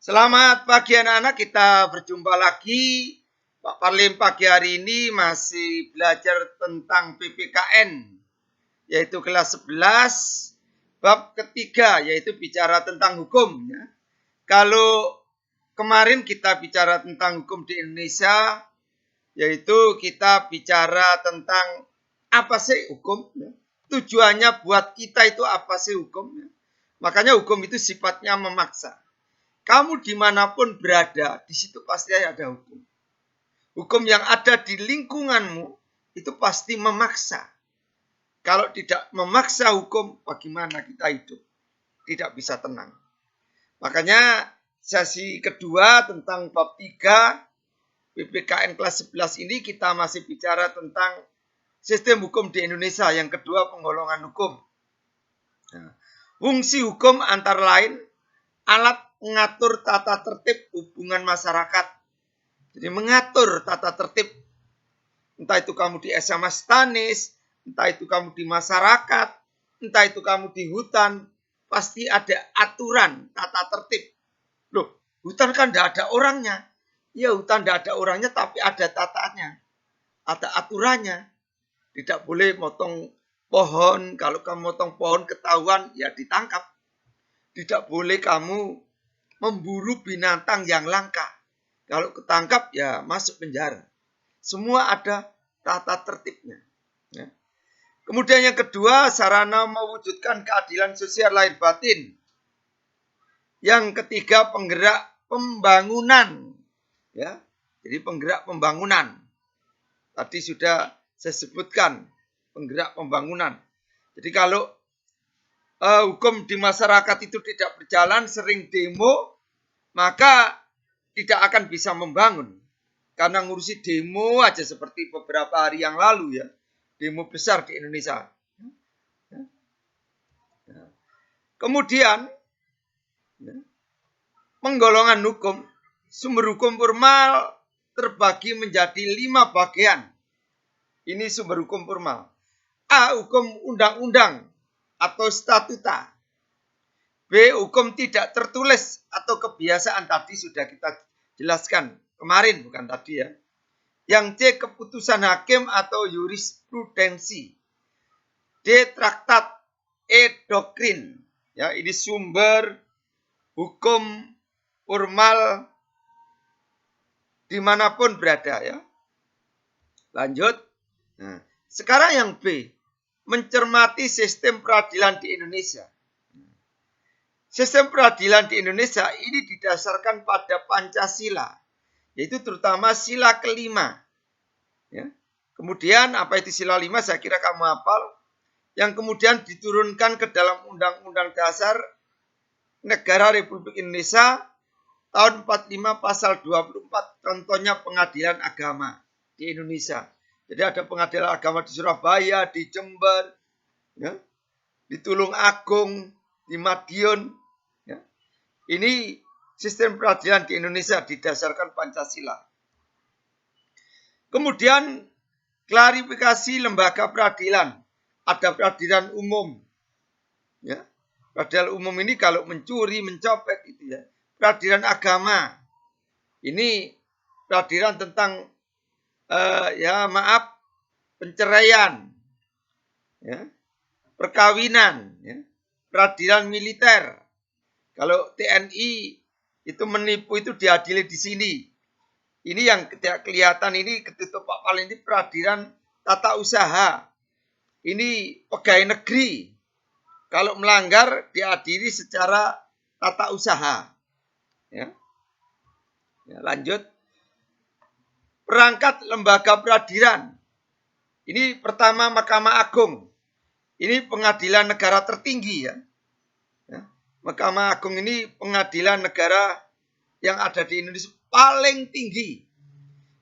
Selamat pagi anak-anak, kita berjumpa lagi. Pak Parlim pagi hari ini masih belajar tentang PPKN, yaitu kelas 11, bab ketiga, yaitu bicara tentang hukum. Kalau kemarin kita bicara tentang hukum di Indonesia, yaitu kita bicara tentang apa sih hukum, tujuannya buat kita itu apa sih hukum. Makanya hukum itu sifatnya memaksa. Kamu dimanapun berada, di situ pasti ada hukum. Hukum yang ada di lingkunganmu itu pasti memaksa. Kalau tidak memaksa hukum, bagaimana kita hidup? Tidak bisa tenang. Makanya sesi kedua tentang bab 3 PPKN kelas 11 ini kita masih bicara tentang sistem hukum di Indonesia. Yang kedua, penggolongan hukum. Fungsi hukum antara lain alat mengatur tata tertib hubungan masyarakat. Jadi mengatur tata tertib. Entah itu kamu di SMA Stanis, entah itu kamu di masyarakat, entah itu kamu di hutan, pasti ada aturan tata tertib. Loh, hutan kan tidak ada orangnya. Ya hutan tidak ada orangnya tapi ada tataannya. Ada aturannya. Tidak boleh motong pohon. Kalau kamu motong pohon ketahuan ya ditangkap. Tidak boleh kamu memburu binatang yang langka. Kalau ketangkap ya masuk penjara. Semua ada tata tertibnya. Ya. Kemudian yang kedua, sarana mewujudkan keadilan sosial lahir batin. Yang ketiga, penggerak pembangunan. Ya, jadi penggerak pembangunan. Tadi sudah saya sebutkan penggerak pembangunan. Jadi kalau hukum di masyarakat itu tidak berjalan, sering demo, maka tidak akan bisa membangun. Karena ngurusi demo aja seperti beberapa hari yang lalu ya. Demo besar di Indonesia. Kemudian, penggolongan hukum. Sumber hukum formal terbagi menjadi 5 bagian. Ini sumber hukum formal. A. Hukum undang-undang atau statuta. B. Hukum tidak tertulis atau kebiasaan. Tadi sudah kita jelaskan kemarin, bukan tadi ya. Yang C. Keputusan hakim atau jurisprudensi. D. Traktat. E. Doktrin. Ya, ini sumber hukum formal dimanapun berada ya. Lanjut. Nah, sekarang yang B. Mencermati sistem peradilan di Indonesia. Sistem peradilan di Indonesia ini didasarkan pada Pancasila, yaitu terutama sila kelima. Ya. Kemudian apa itu sila 5? Saya kira kamu hafal. Yang kemudian diturunkan ke dalam Undang-Undang Dasar Negara Republik Indonesia tahun 45 pasal 24. Contohnya pengadilan agama di Indonesia. Jadi ada pengadilan agama di Surabaya, di Jember, ya, di Tulung Agung, di Madiun. Ya. Ini sistem peradilan di Indonesia didasarkan Pancasila. Kemudian klarifikasi lembaga peradilan. Ada peradilan umum. Ya. Peradilan umum ini kalau mencuri, mencopet itu ya. Peradilan agama. Ini peradilan tentang penceraian, ya, perkawinan, ya, peradilan militer. Kalau TNI itu menipu itu diadili di sini. Ini yang tidak kelihatan ini ketutup Pak Parlim ini peradilan tata usaha. Ini pegawai negeri. Kalau melanggar diadili secara tata usaha. Ya. Ya, lanjut. Perangkat lembaga peradilan. Ini pertama Mahkamah Agung. Ini pengadilan negara tertinggi ya. Ya. Mahkamah Agung ini pengadilan negara yang ada di Indonesia paling tinggi.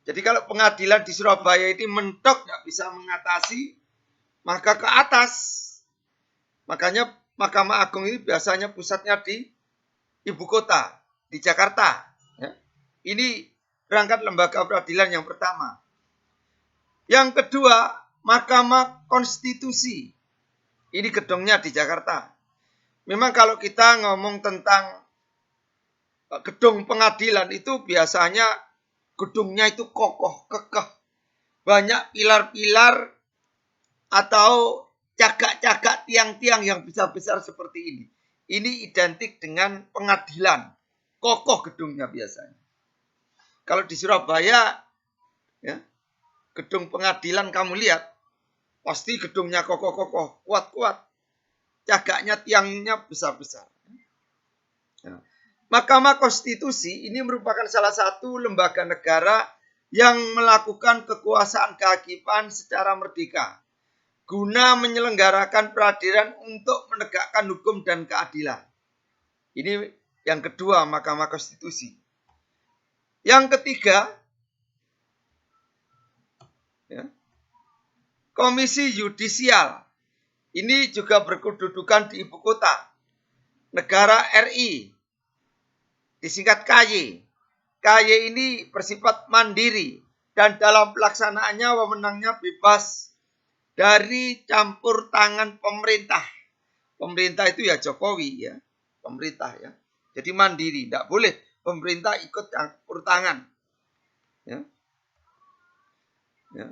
Jadi kalau pengadilan di Surabaya ini mentok nggak bisa mengatasi, maka ke atas. Makanya Mahkamah Agung ini biasanya pusatnya di ibu kota, di Jakarta. Ya. Ini perangkat lembaga peradilan yang pertama. Yang kedua, Mahkamah Konstitusi. Ini gedungnya di Jakarta. Memang kalau kita ngomong tentang gedung pengadilan itu biasanya gedungnya itu kokoh, kekeh. Banyak pilar-pilar atau cagak-cagak tiang-tiang yang besar-besar seperti ini. Ini identik dengan pengadilan. Kokoh gedungnya biasanya. Kalau di Surabaya, ya, gedung pengadilan kamu lihat, pasti gedungnya kokoh-kokoh, kuat-kuat. Cagaknya, tiangnya besar-besar. Ya. Mahkamah Konstitusi ini merupakan salah satu lembaga negara yang melakukan kekuasaan kehakiman secara merdeka, guna menyelenggarakan peradilan untuk menegakkan hukum dan keadilan. Ini yang kedua, Mahkamah Konstitusi. Yang ketiga, ya, Komisi Yudisial. Ini juga berkedudukan di ibu kota negara RI, disingkat KY. KY ini bersifat mandiri dan dalam pelaksanaannya wewenangnya bebas dari campur tangan pemerintah. Pemerintah itu ya Jokowi, ya, pemerintah, ya. Jadi mandiri, tidak boleh pemerintah ikut campur tangan. Ya. Ya.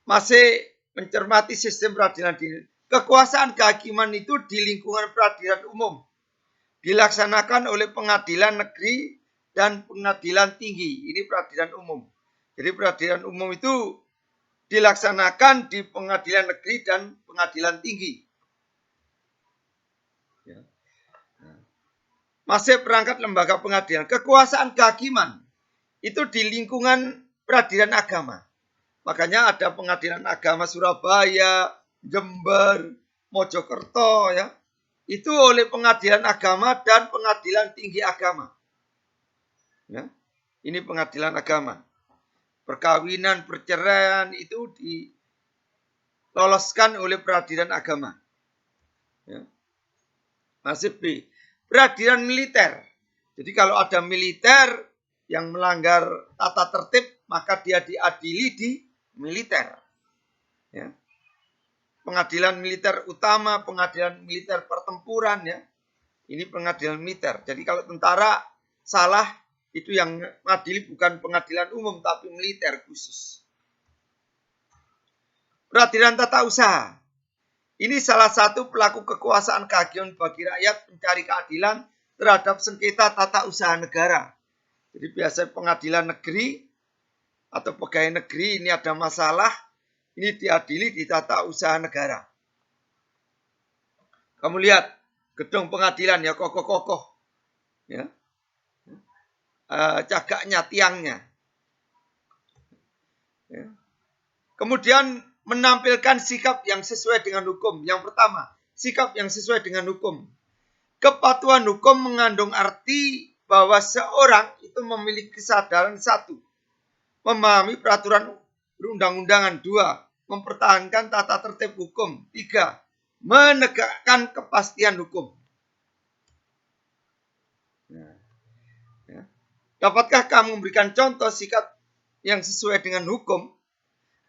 Masih mencermati sistem peradilan di kekuasaan kehakiman itu di lingkungan peradilan umum dilaksanakan oleh pengadilan negeri dan pengadilan tinggi. Ini peradilan umum. Jadi peradilan umum itu dilaksanakan di pengadilan negeri dan pengadilan tinggi. Ya. Masih perangkat lembaga pengadilan. Kekuasaan kehakiman itu di lingkungan peradilan agama. Makanya ada pengadilan agama Surabaya, Jember, Mojokerto, ya. Itu oleh pengadilan agama dan pengadilan tinggi agama. Ya. Ini pengadilan agama. Perkawinan, perceraian itu diloloskan oleh peradilan agama. Ya. Masih B. Peradilan militer. Jadi kalau ada militer yang melanggar tata tertib, maka dia diadili di militer. Ya. Pengadilan militer utama, pengadilan militer pertempuran, ya. Ini pengadilan militer. Jadi kalau tentara salah, itu yang mengadili bukan pengadilan umum tapi militer khusus. Peradilan tata usaha. Ini salah satu pelaku kekuasaan kehakiman bagi rakyat mencari keadilan terhadap sengketa tata usaha negara. Jadi biasanya pengadilan negeri atau pegawai negeri ini ada masalah, ini diadili di tata usaha negara. Kamu lihat gedung pengadilan, ya, kokoh-kokoh, ya, cagaknya, tiangnya. Ya. Kemudian menampilkan sikap yang sesuai dengan hukum. Yang pertama, sikap yang sesuai dengan hukum. Kepatuhan hukum mengandung arti bahwa seorang itu memiliki kesadaran satu, memahami peraturan perundang-undangan. Dua, mempertahankan tata tertib hukum. Tiga, menegakkan kepastian hukum. Ya. Dapatkah kamu memberikan contoh sikap yang sesuai dengan hukum?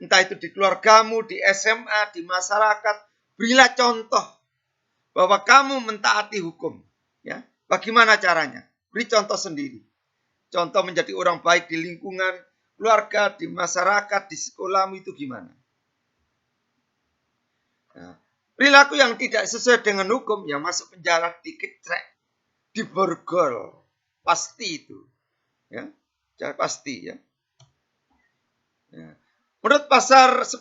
Entah itu di keluargamu, di SMA, di masyarakat. Berilah contoh bahwa kamu mentaati hukum. Ya. Bagaimana caranya? Beri contoh sendiri. Contoh menjadi orang baik di lingkungan, keluarga, di masyarakat, di sekolahmu itu gimana? Nah, perilaku yang tidak sesuai dengan hukum, yang masuk penjara, dikecrek, diborgol. Pasti itu. Ya, pasti, ya. Ya. Menurut pasal 10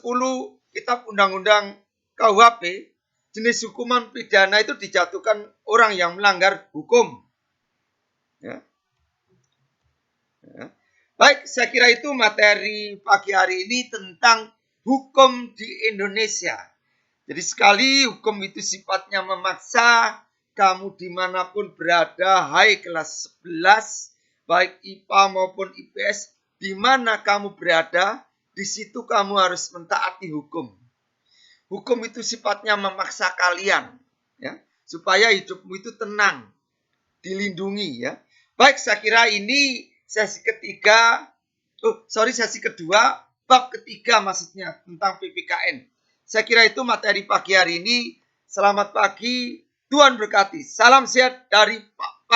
Kitab Undang-Undang KUHP, jenis hukuman pidana itu dijatuhkan orang yang melanggar hukum. Ya. Ya. Baik, saya kira itu materi pagi hari ini tentang hukum di Indonesia. Jadi sekali hukum itu sifatnya memaksa, kamu dimanapun berada, hai kelas 11, baik IPA maupun IPS, di mana kamu berada, di situ kamu harus mentaati hukum. Hukum itu sifatnya memaksa kalian, ya, supaya hidupmu itu tenang, dilindungi, ya. Baik, saya kira ini sesi kedua, bab ketiga maksudnya tentang PPKN. Saya kira itu materi pagi hari ini. Selamat pagi, Tuhan berkati. Salam sehat dari Pak